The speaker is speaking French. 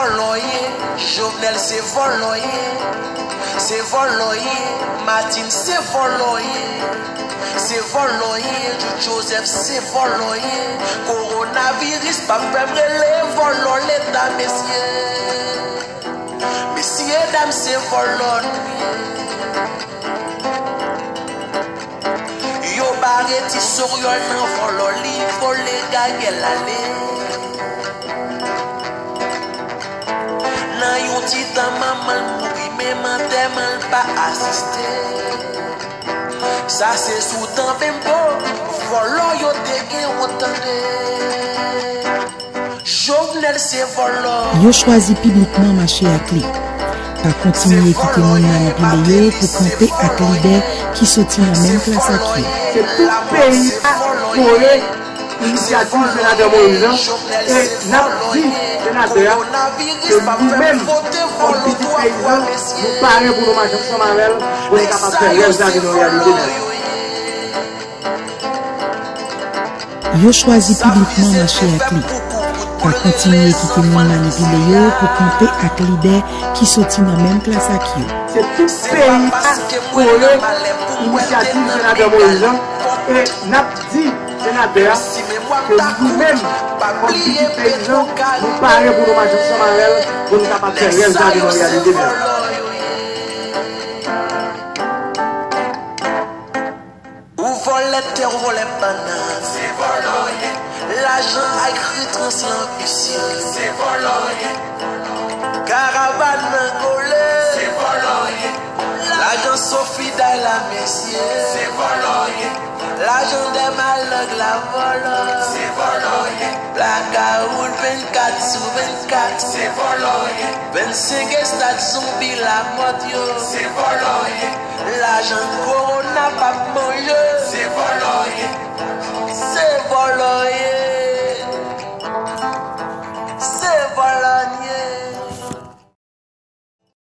voloyer, Jovenel c'est voloyer, c'est voloyer, Martine c'est voloyer, c'est voloyer, Joseph c'est voloyer, coronavirus pas même les volos l'état messieurs, messieurs dames c'est voloyer. Yo barreti sur yo nan vololi, volé gagel l'allée. Nan yon titan maman mouri, mais maman pas assisté. Ça c'est sous temps bembo, volo yo te gen ontande. Jovenel c'est volo. Yo choisi publiquement marcher à clé. Pas continuer à quitter mon manipulé pour camper avec leader qui sortit dans la même classe à qui. C'est tout le pays pour l'initiative sénateur Moïse et n'a dit sénateur que nous-mêmes, comme petit paysan, nous parlons pour nous marcher ensemble avec elle pour être capables de faire réaliser nos réalités. Yo choisi publiquement marcher à clé. Pas continuer à quitter mon manipulé pour camper avec leader qui sortit dans la même classe à qui. C'est tout le pays pour l'initiative sénateur Moïse et n'a dit sénateur que nous-mêmes, comme petit paysan, nous parlons pour nous marcher ensemble avec elle pour nous capables de faire réaliser nos réalités. Ou volait banane, c'est voloyer. L'agent a écrit translambution, c'est voloyer. Caravane golé, c'est voloyer. L'agent Sophie Daila Messier, c'est voloyer. L'agent des malades la vole, c'est voloyer. Blackout 24 sur 24, c'est voloyer. 25 stades zombies la moto, c'est voloyer. L'agent Corona pas manger, c'est voloyer.